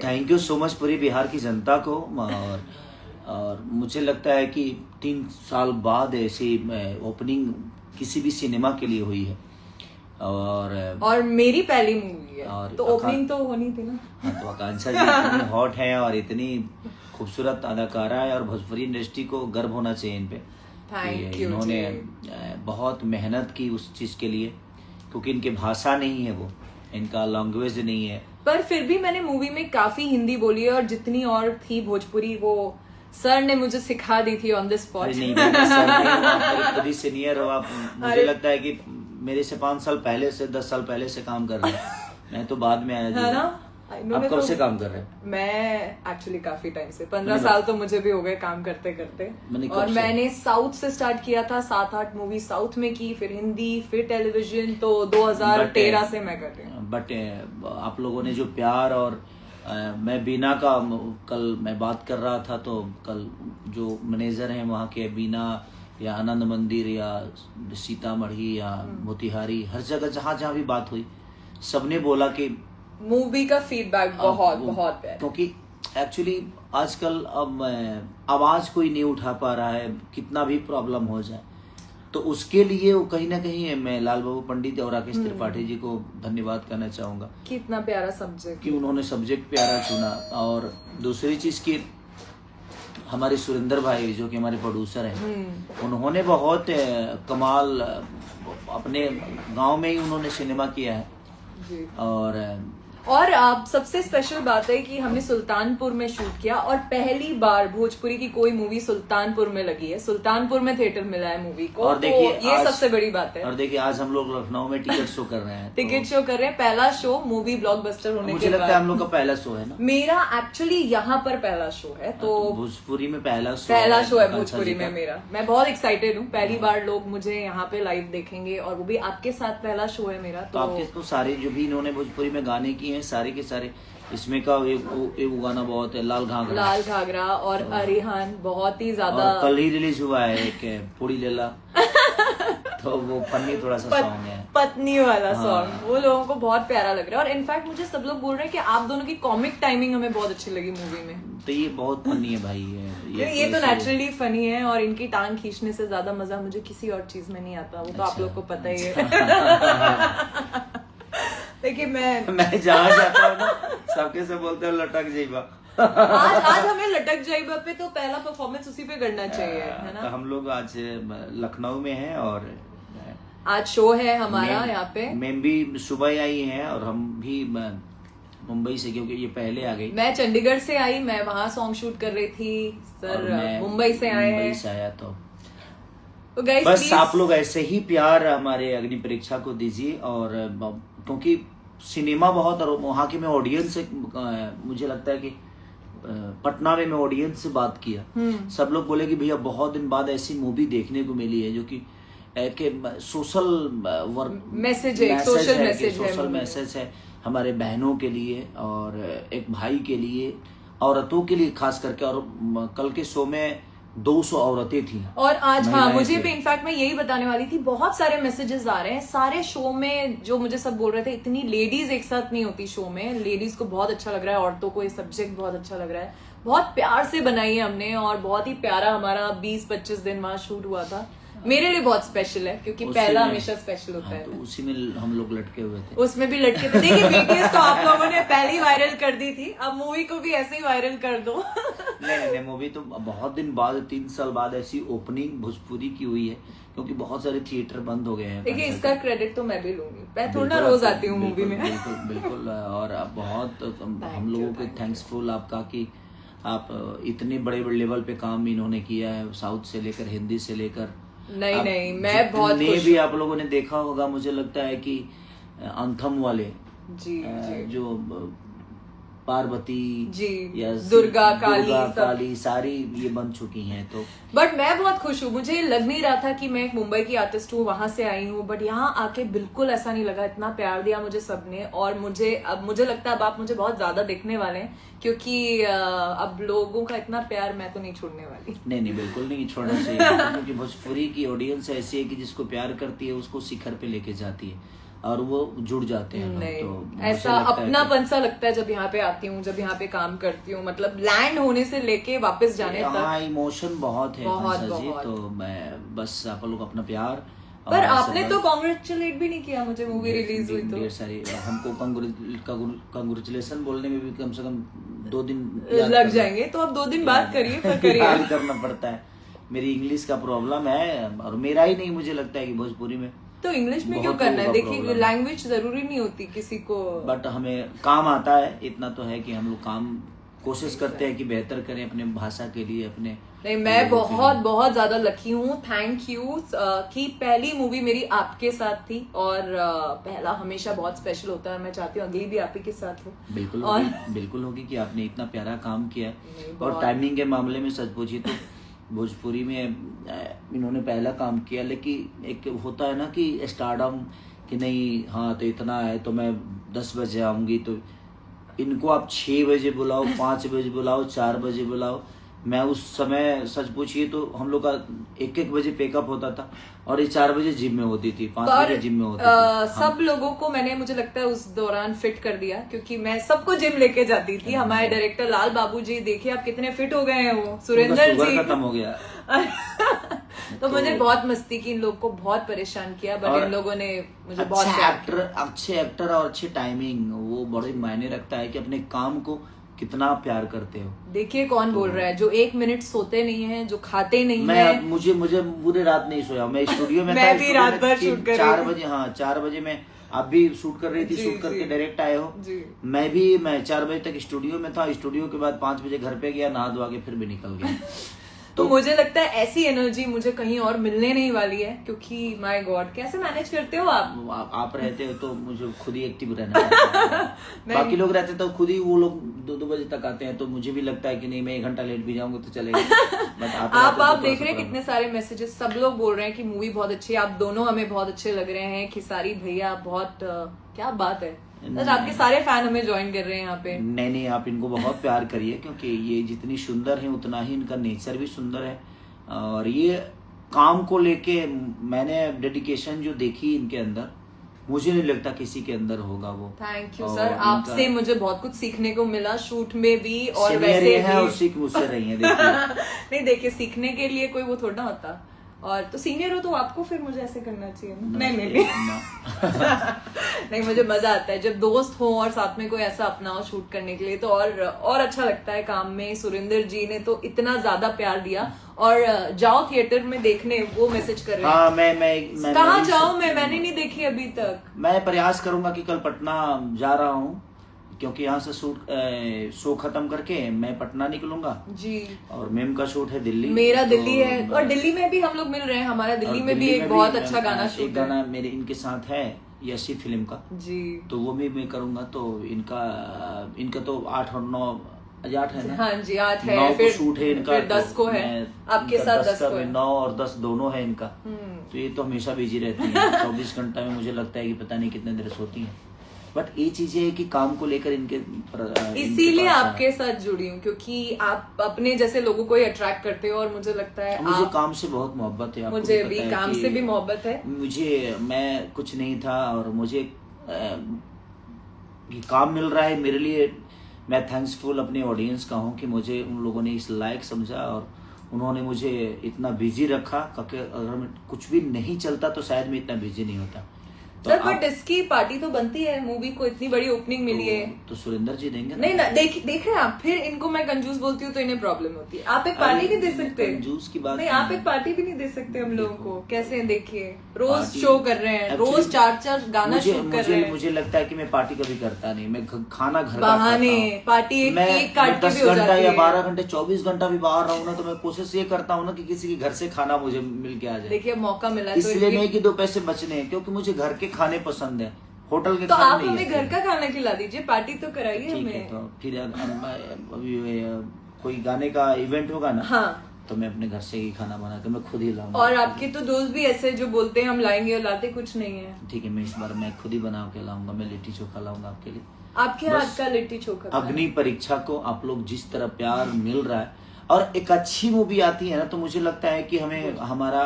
Thank you so much पूरी बिहार की जनता को। और मुझे लगता है कि 3 साल बाद ऐसी ओपनिंग किसी भी सिनेमा के लिए हुई है और मेरी पहली मूवी है और तो ओपनिंग तो होनी थी ना। हाँ, तो आकांक्षा जी इतनी हॉट है और इतनी खूबसूरत अदाकारा है और भोजपुरी इंडस्ट्री को गर्व होना चाहिए इन पे। Thank you. इन्होंने बहुत मेहनत की उस चीज के लिए, क्योंकि इनकी भाषा नहीं है, वो इनका लैंग्वेज नहीं है। पर फिर भी मैंने मूवी में काफी हिंदी बोली है और जितनी और थी भोजपुरी वो सर ने मुझे सिखा दी थी ऑन द स्पॉट। नहीं सर, खुद ही सीनियर हो आप। मुझे लगता है कि मेरे से 5 साल पहले से 10 साल पहले से काम कर रहे हैं। मैं तो बाद में आया जी। आप कब से काम कर रहे हैं? मैं एक्चुअली काफी टाइम से 15 साल तो मुझे भी हो गए काम करते करते। और मैंने साउथ से स्टार्ट किया था, 7-8 मूवी साउथ में की, फिर हिंदी, फिर टेलीविजन, तो 2013 से मैं कर रही हूँ। बट आप लोगों ने जो प्यार और मैं बीना का कल मैं बात कर रहा था, तो कल जो मैनेजर हैं वहाँ के, बीना या आनंद मंदिर या सीतामढ़ी या मोतिहारी, हर जगह जहाँ जहाँ भी बात हुई, सबने बोला कि मूवी का फीडबैक बहुत है। क्योंकि एक्चुअली आजकल अब आवाज कोई नहीं उठा पा रहा है, कितना भी प्रॉब्लम हो जाए, तो उसके लिए वो कहीं ना कहीं मैं लाल बाबू पंडित और राकेश त्रिपाठी जी को धन्यवाद करना चाहूंगा। कितना प्यारा सब्जेक्ट कि उन्होंने सब्जेक्ट प्यारा चुना। और दूसरी चीज की हमारे सुरेंद्र भाई जो कि हमारे प्रोड्यूसर हैं, उन्होंने बहुत कमाल अपने गांव में ही उन्होंने सिनेमा किया है जी। और आप सबसे स्पेशल बात है कि हमने सुल्तानपुर में शूट किया और पहली बार भोजपुरी की कोई मूवी सुल्तानपुर में लगी है, सुल्तानपुर में थिएटर मिला है मूवी को। और देखिए तो ये सबसे बड़ी बात है। और देखिए आज हम लोग लखनऊ में टिकट शो कर रहे हैं। टिकट शो कर रहे हैं, पहला शो मूवी ब्लॉकबस्टर होने के बाद। मुझे लगता है हम लोग का पहला शो है ना। मेरा एक्चुअली यहाँ पर पहला शो है, तो भोजपुरी में पहला शो है भोजपुरी में मेरा। मैं बहुत एक्साइटेड हूँ, पहली बार लोग मुझे यहाँ पे लाइव देखेंगे और वो भी आपके साथ पहला शो है मेरा। तो आपके तो सारे जो भी इन्होंने भोजपुरी में गाने किए हैं सारे के सारे, इसमें का एक गाना बहुत है, लाल घाघरा और अरिहान बहुत ही ज्यादा। कल ही रिलीज हुआ है एक पूरी लेला तो वो फनी थोड़ा सा सॉन्ग है, पत्नी वाला सॉन्ग। वो लोगों को बहुत प्यारा लग रहा है और इनफैक्ट मुझे सब लोग बोल रहे हैं कि आप दोनों की कॉमिक टाइमिंग हमें बहुत अच्छी लगी मूवी में। तो ये बहुत फनी है भाई। ये तो नेचुरली फनी है और इनकी टांग खींचने से ज्यादा मजा मुझे किसी और चीज में नहीं आता, वो तो आप लोग को पता ही है। देखिए मैं जहाँ जाता हूँ ना सबके से बोलते हो लटक जाइबा। आज हमें लटक जाइबा पे तो पहला परफॉर्मेंस उसी पे करना चाहिए, है ना। तो हम लोग आज लखनऊ में हैं और आज शो है हमारा यहाँ पे। मैम भी सुबह आई हैं और हम भी मुंबई से, क्योंकि ये पहले आ गई। मैं चंडीगढ़ से आई, मैं वहाँ सॉन्ग शूट कर रही थी। सर मुंबई से आए हैं। मुंबई से आया तो गाइस बस आप लोग ऐसे ही प्यार हमारे अग्नि परीक्षा को दीजिए। और क्योंकि सिनेमा बहुत, और वहाँ की मैं ऑडियंस से मुझे लगता है कि पटना में मैं ऑडियंस से बात किया, सब लोग बोले कि भैया बहुत दिन बाद ऐसी मूवी देखने को मिली है जो कि सोशल वर्क मैसेज है, सोशल मैसेज है हमारे बहनों के लिए और एक भाई के लिए, औरतों के लिए खास करके। और कल के शो में 200 औरतें थी और आज मुझे भी इनफैक्ट मैं यही बताने वाली थी, बहुत सारे मैसेजेस आ रहे हैं सारे शो में। जो मुझे सब बोल रहे थे इतनी लेडीज एक साथ नहीं होती शो में, लेडीज को बहुत अच्छा लग रहा है, औरतों को ये सब्जेक्ट बहुत अच्छा लग रहा है, बहुत प्यार से बनाई है हमने और बहुत ही प्यारा हमारा 20-25 दिन वहां शूट हुआ था। मेरे लिए बहुत स्पेशल है क्योंकि पहला हमेशा स्पेशल होता है। तो उसी में हम लोग लटके हुए थे, उसमें भी लटके थे। देखिए बीटीएस तो आप लोगों ने पहली वायरल कर दी थी, अब मूवी को भी ऐसे ही वायरल कर दो। नहीं मूवी तो बहुत दिन बाद 3 साल बाद ऐसी ओपनिंग भोजपुरी की हुई है, क्योंकि बहुत सारे थिएटर बंद हो गए हैं। देखिए इसका क्रेडिट तो मैं भी लूंगी, मैं थोड़ा रोज आती हूँ मूवी में। बिल्कुल और बहुत हम लोगों के थैंक्सफुल आपका कि आप इतने बड़े लेवल पे काम इन्होंने किया है, साउथ से लेकर हिंदी से लेकर। नहीं मैं बहुत खुश भी आप लोगों ने देखा होगा, मुझे लगता है कि अंथम वाले जी जो पार्वती जी या दुर्गा काली सारी ये बन चुकी हैं। तो बट मैं बहुत खुश हूँ, मुझे लग नहीं रहा था कि मैं एक मुंबई की आर्टिस्ट हूँ, वहां से आई हूँ, बट यहाँ आके बिल्कुल ऐसा नहीं लगा। इतना प्यार दिया मुझे सबने और मुझे लगता है अब आप मुझे बहुत ज्यादा देखने वाले हैं क्योंकि अब लोगों का इतना प्यार मैं तो नहीं छोड़ने वाली। नहीं बिल्कुल नहीं छोड़ना चाहिए क्योंकि भोजपुरी की ऑडियंस ऐसी है कि जिसको प्यार करती है उसको शिखर पे लेके जाती है। और वो जुड़ जाते हैं लोग। नहीं, तो मुझे ऐसा लगता है कि- अपनापन सा लगता है जब यहाँ पे आती हूँ, जब यहाँ पे काम करती हूँ, मतलब लैंड होने से लेके वापस जाने तक। हाँ, इमोशन बहुत है बहुत, हंसा जी, बहुत। तो मैं बस आप लोग अपना प्यार। पर और आपने सब- तो कांग्रेचुलेट भी नहीं किया मुझे, मूवी रिलीज हुई तो। ढेर सारी हमको कांग्रेचुलेशन बोलने में भी कम से कम 2 दिन याद लग करना- जाएंगे, तो आप 2 दिन बाद करिए, पर करिए। याद करना पड़ता है। मेरी इंग्लिश का प्रॉब्लम है, और मेरा ही नहीं, मुझे लगता है कि भोजपुरी में तो इंग्लिश में क्यों बहुत करना है? लोगों का देखिए problem है। लैंग्वेज जरूरी नहीं होती किसी को। बट हमें काम आता है, इतना तो है कि हम लोग काम कोशिश करते हैं कि बेहतर करें अपने भाषा के लिए, अपने नहीं, मैं लोगों के बहुत लिए। बहुत ज्यादा लकी हूँ, थैंक यू कि पहली मूवी मेरी आपके साथ थी, और पहला हमेशा बहुत स्पेशल होता है। मैं चाहती हूँ अगली भी आप ही के साथ हो। बिल्कुल और- होगी, बिल्कुल होगी कि आपने इतना प्यारा काम किया है। नहीं, और बहुत- टाइमिंग के मामले में सच पूछिए तो भोजपुरी में इन्होंने पहला काम किया, लेकिन एक होता है ना कि स्टारडम, कि नहीं हाँ तो इतना है तो मैं 10 बजे आऊंगी, तो इनको आप 6 बजे बुलाओ, 5 बजे बुलाओ, 4 बजे बुलाओ। मैं उस समय सच पूछिए तो हम लोग का 1-1 बजे पेकअप होता था, और ये 4 बजे जिम में होती थी, 5 और बजे जिम में होती थी। सब लोगों को मैंने, मुझे लगता है उस दौरान फिट कर दिया, क्योंकि मैं सबको जिम लेके जाती थी। हमारे डायरेक्टर लाल बाबू जी, देखिए आप कितने फिट हो गए हैं, वो सुरेंद्र शुगर जी खत्म हो गया। तो मुझे बहुत मस्ती की, इन लोग को बहुत परेशान किया, बट और इन लोगों ने मुझे बहुत अच्छे प्यार एक्टर, अच्छे एक्टर और अच्छे टाइमिंग, वो बड़े मायने रखता है कि अपने काम को कितना प्यार करते हो। देखिए कौन बोल रहा है, जो 1 मिनट सोते नहीं है, जो खाते नहीं मैं है। मुझे पूरे रात नहीं सोया, मैं स्टूडियो में मैं था, भी स्टूडियो रात में भर 3 शूट कर रही 4 थी। बजे, हाँ 4 बजे में आप भी शूट कर रही थी, जी, शूट करके जी। डायरेक्ट आए हो। जी। मैं 4 बजे तक स्टूडियो में था, स्टूडियो के बाद 5 बजे घर पे गया, नहा धोआ के फिर भी निकल गया। तो मुझे लगता है ऐसी एनर्जी मुझे कहीं और मिलने नहीं वाली है, क्योंकि माय गॉड कैसे मैनेज करते हो आप? आप रहते हो तो मुझे खुद ही एक्टिव रहना पड़ता है। बाकी लोग रहते तो खुद ही वो लोग 2-2 बजे तक आते हैं, तो मुझे भी लगता है कि नहीं मैं 1 घंटा लेट भी जाऊंगा तो चलेगा। बट आप देख रहे हैं कितने सारे मैसेजेस, सब लोग बोल रहे हैं कि मूवी बहुत अच्छी है, आप दोनों हमें बहुत अच्छे लग रहे हैं। खिसारी भैया बहुत क्या बात है, बस आपके सारे फैन हमें ज्वाइन कर रहे हैं यहाँ पे। नहीं, आप इनको बहुत प्यार करिए, क्योंकि ये जितनी सुंदर है उतना ही इनका नेचर भी सुंदर है। और ये काम को लेके मैंने डेडिकेशन जो देखी इनके अंदर, मुझे नहीं लगता किसी के अंदर होगा वो। थैंक यू और सर, इनका- आपसे मुझे बहुत कुछ सीखने को मिला, शूट में भी और सीनियर वैसे ये है और भी। सीख मुझसे रही है, देखिए। नहीं देखिए, सीखने के लिए कोई वो थोड़ा होता, और तो सीनियर हो तो आपको फिर मुझे ऐसे करना चाहिए ना? नहीं नहीं, मुझे मजा आता है जब दोस्त हो और साथ में कोई ऐसा अपना हो शूट करने के लिए, तो और अच्छा लगता है काम में। सुरेंद्र जी ने तो इतना ज्यादा प्यार दिया, और जाओ थिएटर में देखने, वो मैसेज कर रहे हैं। हाँ, मैं कहाँ जाऊँ मैंने नहीं देखी अभी तक। मैं प्रयास करूंगा कि कल पटना जा रहा हूँ, क्योंकि यहाँ से शो खत्म करके मैं पटना निकलूंगा, जी। और मैम का शूट है दिल्ली। मेरा तो दिल्ली है, और दिल्ली में भी हम लोग मिल रहे हैं। हमारा दिल्ली में भी एक बहुत अच्छा गाना शूट एक गाना मेरे इनके साथ है यशी फिल्म का, जी। तो वो भी मैं करूंगा। तो इनका तो 8 और 9 8 है ना? हाँ जी, 8 है, 9 फिर शूट है इनका, फिर 10 को है, आपके साथ 10 को है। 9 और 10 दोनों है इनका। तो ये तो हमेशा बिजी रहती है। 24 घंटा में मुझे लगता है कि पता नहीं कितने देर सोती है। बट ये चीजें है कि काम को लेकर इसीलिए आपके साथ जुड़ी हूँ, क्योंकि आप अपने जैसे लोगों को ही अट्रैक्ट करते हो, और मुझे लगता है मुझे काम से बहुत मोहब्बत है। आपको मुझे पता भी है काम कि से भी मोहब्बत है। मैं कुछ नहीं था, और मुझे ये काम मिल रहा है मेरे लिए। मैं थैंक्सफुल अपने ऑडियंस का हूँ कि मुझे उन लोगों ने इस लायक समझा, और उन्होंने मुझे इतना बिजी रखा, क्योंकि अगर मैं कुछ भी नहीं चलता तो शायद मैं इतना बिजी नहीं होता। सर बट इसकी पार्टी तो बनती है, मूवी को इतनी बड़ी ओपनिंग मिली है। तो सुरेंद्र जी देंगे नहीं ना, देख रहे हैं आप, फिर इनको मैं कंजूस बोलती हूँ तो इन्हें प्रॉब्लम होती है। आप एक पार्टी नहीं दे सकते? कंजूस की बात नहीं, आप एक पार्टी भी नहीं दे सकते हम लोगों को। कैसे देखिए, रोज पार्टी- शो कर रहे हैं, रोज Actually, 4 गाना शूट कर रहे हैं। मुझे लगता है कि मैं पार्टी कभी करता नहीं। मैं खाना घर का बहाने, खाता हूँ। पार्टी एक मैं केक काट के 10 भी हो घंटा जाती या है। 12 घंटे 24 घंटा भी बाहर रहूँ ना, तो मैं कोशिश ये करता हूँ ना कि किसी के घर से खाना मुझे मिल के आ जाए। देखिए मौका मिला है तो इसलिए नहीं कि 2 पैसे बचने हैं, क्योंकि मुझे घर के खाने पसंद है, होटल के तो खाने आप नहीं हमें है। घर का खाना खिला दीजिए, पार्टी तो कराइए ठीक है, हमें। तो फिर अभी कोई गाने का इवेंट होगा ना, हाँ, तो मैं अपने घर से ही खाना बना के मैं खुद ही लाऊंगा। और आपके तो दोस्त भी ऐसे जो बोलते हैं हम लाएंगे और लाते कुछ नहीं है। ठीक है, मैं इस बार मैं खुद ही बना के लाऊंगा। मैं लिट्टी चोखा लाऊंगा आपके लिए। आपके हाथ का लिट्टी चोखा खाना। अग्नि परीक्षा को आप लोग जिस तरह प्यार मिल रहा है, और एक अच्छी मूवी आती है ना, तो मुझे लगता है कि हमें हमारा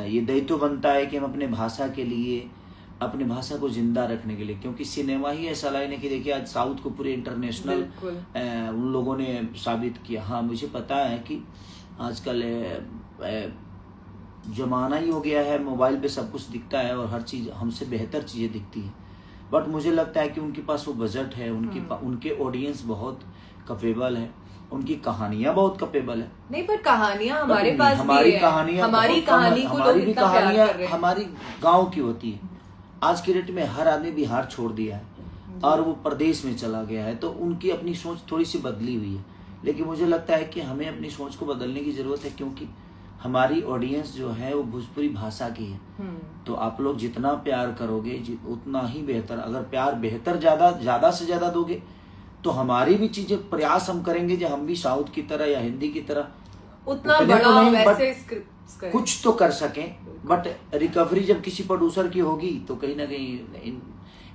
ये दायित्व बनता है कि हम अपने भाषा के लिए अपनी भाषा को जिंदा रखने के लिए, क्योंकि सिनेमा ही ऐसा लाइन है कि देखिए आज साउथ को पूरे इंटरनेशनल उन लोगों ने साबित किया। हाँ मुझे पता है कि आजकल जमाना ही हो गया है, मोबाइल पे सब कुछ दिखता है और हर चीज़ हमसे बेहतर चीज़ें दिखती है, बट मुझे लगता है कि उनके पास वो बजट है, उनके ऑडियंस बहुत कैपेबल है, उनकी कहानियां बहुत कैपेबल है। नहीं पर कहानियां हमारे पास हमारी भी है। कहानियां हमारी कहानी को हमारी लोग भी इतना प्यार कर रहे हैं। हमारी गांव की होती है। आज के डेट में हर आदमी बिहार छोड़ दिया है और वो प्रदेश में चला गया है, तो उनकी अपनी सोच थोड़ी सी बदली हुई है। लेकिन मुझे लगता है कि हमें अपनी सोच को बदलने की जरूरत है, क्योंकि हमारी ऑडियंस जो है वो भोजपुरी भाषा की है। तो आप लोग जितना प्यार करोगे उतना ही बेहतर। अगर प्यार बेहतर ज्यादा से ज्यादा दोगे तो हमारी भी चीजें प्रयास हम करेंगे जो हम भी साउथ की तरह या हिंदी की तरह उतना बड़ा तो नहीं, वैसे स्क्रिप्ट्स करें, कुछ तो कर सकें। बट रिकवरी जब किसी प्रोड्यूसर की होगी तो कहीं ना कहीं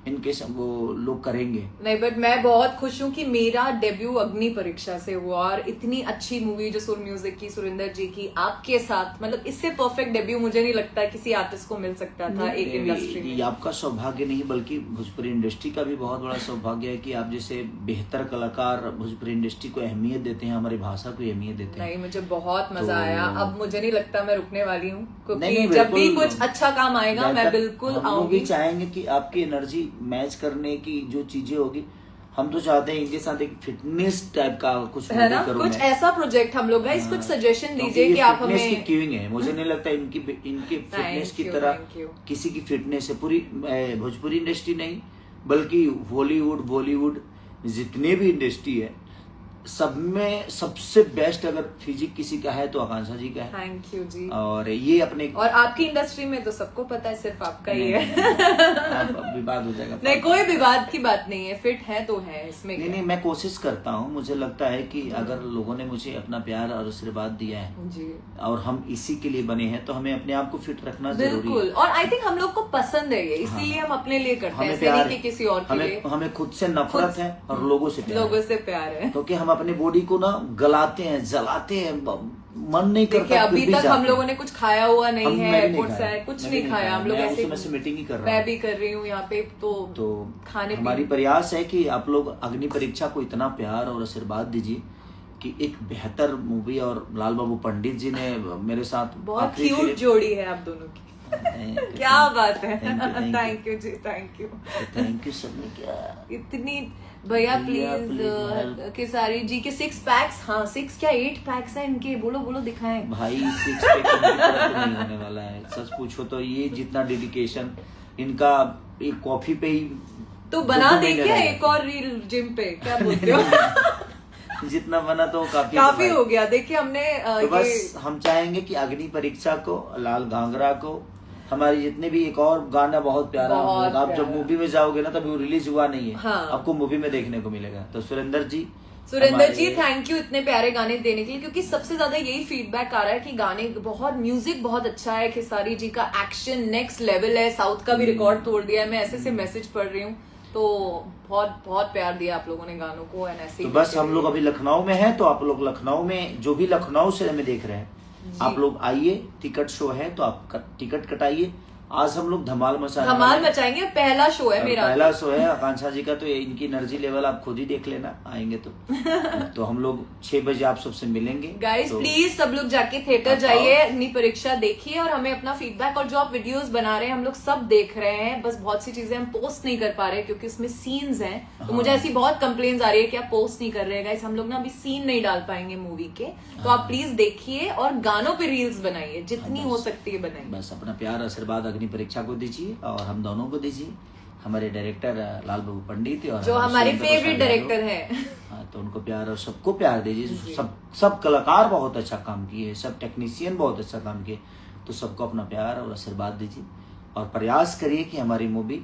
इनके सब वो लोग करेंगे। नहीं बट मैं बहुत खुश हूँ कि मेरा डेब्यू अग्नि परीक्षा से हुआ और इतनी अच्छी मूवी जो सुर म्यूजिक की, सुरिंदर जी की, आपके साथ, मतलब इससे परफेक्ट डेब्यू मुझे नहीं लगता किसी आर्टिस्ट को मिल सकता था एक इंडस्ट्री में। ये आपका सौभाग्य नहीं बल्कि भोजपुरी इंडस्ट्री का भी बहुत बड़ा सौभाग्य है कि आप जैसे बेहतर कलाकार भोजपुरी इंडस्ट्री को अहमियत देते हैं, हमारी भाषा को अहमियत देते हैं। नहीं मुझे बहुत मजा आया। अब मुझे नहीं लगता मैं रुकने वाली हूँ, नहीं, क्योंकि जब भी कुछ अच्छा काम आएगा मैं बिल्कुल हम लोग आऊंगी। भी चाहेंगे कि आपकी एनर्जी मैच करने की जो चीजें होगी, हम तो चाहते हैं इनके साथ एक फिटनेस टाइप का कुछ है ना, करूं कुछ मैं। ऐसा प्रोजेक्ट हम लोग गाइस कुछ सजेशन दीजिए कि आप हमें। की क्यूइंग है, मुझे नहीं लगता इनकी फिटनेस की तरह किसी की फिटनेस है। पूरी भोजपुरी इंडस्ट्री नहीं बल्कि हॉलीवुड बॉलीवुड जितने भी इंडस्ट्री है सब में सबसे बेस्ट अगर फिजिक किसी का है तो आकांक्षा जी का है। थैंक यू जी। और ये अपने और आपकी इंडस्ट्री में तो सबको पता है, सिर्फ आपका ही है। अब विवाद हो जाएगा। नहीं कोई विवाद की बात नहीं है, फिट है तो है, इसमें नहीं नहीं मैं कोशिश करता हूँ। मुझे लगता है कि अगर लोगों ने मुझे अपना प्यार और आशीर्वाद दिया है जी, और हम इसी के लिए बने हैं तो हमें अपने आप को फिट रखना जरूरी है। बिल्कुल। और आई थिंक हम लोग को पसंद है ये, इसीलिए हम अपने लिए करते हैं, हमें ऐसे प्यार नहीं कि किसी और के लिए। हमें खुद से नफरत है और लोगों से प्यार है। लोगों से प्यार है, क्योंकि हम अपने बॉडी को ना गलाते हैं, जलाते हैं, मन नहीं देखिए करता। अभी तक हम लोगों ने कुछ खाया हुआ नहीं हम- है, मैं भी नहीं एयरपोर्ट से खाया। आए, कुछ मैं नहीं भी खाया। हम लोग मैं ऐसे, उस समय से मीटिंग ही कर रहा मैं हूँ। भी कर रही हूँ यहाँ पे, तो खाने हमारी प्रयास है कि आप लोग अग्नि परीक्षा को इतना प्यार और आशीर्वाद दीजिए कि एक बेहतर मूवी। और लाल बाबू पंडित जी ने मेरे साथ बहुत आखिरी क्यूट फिल्म- जोड़ी है आप दोनों की। क्या बात है। Thank you ji, thank you. Thank you sir ने क्या इतनी भैया प्लीज help। केसारी जी के 6 पैक्स, हाँ 6 क्या 8 पैक्स है इनके, बोलो बोलो दिखाएं। भाई 6 पैक तो नहीं होने वाला है। सच पूछो तो ये जितना डेडिकेशन इनका एक कॉफी पे ही तो बना 2 दे महीने क्या रहे। एक और रील जिम पे, क्या बोलते हो? जितना बना तो काफी काफी हो गया। देखिए हमने तो बस हम चाहेंगे कि अग्नि परीक्षा को, लाल घाघरा को, हमारे जितने भी एक और गाना बहुत प्यारा बहुत आप जब प्यारा। मूवी में जाओगे ना तभी वो रिलीज हुआ नहीं है। हाँ। आपको मूवी में देखने को मिलेगा। तो सुरेंद्र जी थैंक यू इतने प्यारे गाने देने के लिए, क्योंकि सबसे ज्यादा यही फीडबैक आ रहा है कि गाने बहुत, म्यूजिक बहुत अच्छा है, खेसारी जी का एक्शन नेक्स्ट लेवल है, साउथ का भी रिकॉर्ड तोड़ दिया है। मैं ऐसे मैसेज पढ़ रही हूँ, तो बहुत बहुत प्यार दिया आप लोगों ने गानों को। तो बस हम लोग अभी लखनऊ में हैं, तो आप लोग लखनऊ में जो भी लखनऊ से हमें देख रहे हैं आप लोग आइए, टिकट शो है तो आप टिकट कटाइए। आज हम लोग धमाल मचाएंगे। पहला शो है मेरा, पहला शो है आकांक्षा जी का, तो इनकी एनर्जी लेवल आप खुद ही देख लेना आएंगे तो हम लोग 6 बजे आप सबसे मिलेंगे। गाइस तो प्लीज सब लोग जाके थिएटर जाइए, अग्नि परीक्षा देखिए और हमें अपना फीडबैक, और जो आप वीडियोस बना रहे हैं हम लोग सब देख रहे हैं। बस बहुत सी चीजें हम पोस्ट नहीं कर पा रहे क्योंकि उसमें सीन्स हैं, तो मुझे ऐसी बहुत कंप्लेन्स आ रही है कि आप पोस्ट नहीं कर रहे हैं। गाइस हम लोग ना अभी सीन नहीं डाल पाएंगे मूवी के, तो आप प्लीज देखिए और गानों पे रील्स बनाइए, जितनी हो सकती है बनाइए। बस अपना प्यार आशीर्वाद अग्नि परीक्षा को दीजिए और हम दोनों को दीजिए, हमारे डायरेक्टर लाल बाबू पंडित और जो हमारे फेवरेट डायरेक्टर हैं। हाँ, तो उनको प्यार और सबको प्यार दीजिए। सब कलाकार बहुत अच्छा काम किए, सब टेक्नीशियन बहुत अच्छा काम किए, तो सबको अपना प्यार और आशीर्वाद दीजिए और प्रयास करिए कि हमारी मूवी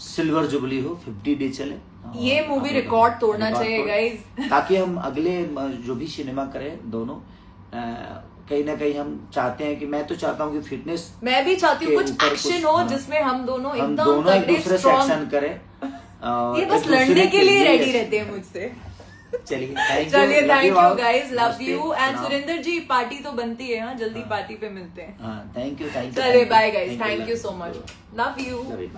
सिल्वर जुबली हो, 50 डे चले। ये मूवी रिकॉर्ड तोड़ना चाहिए गाइस, ताकि हम अगले जो भी सिनेमा करें दोनों कहीं ना कहीं हम चाहते हैं कि, मैं तो चाहता हूँ कि फिटनेस, मैं भी चाहती हूँ कुछ एक्शन हो जिसमें हम दोनों एकदम एक दूसरे से एक्शन करें। ये बस लड़ने के लिए रेडी रहते हैं मुझसे। चलिए thank you guys, love you. And Surendra ji party तो बनती है, हाँ जल्दी पार्टी पे मिलते हैं। Thank you. चलिए bye guys, thank you so much, love you.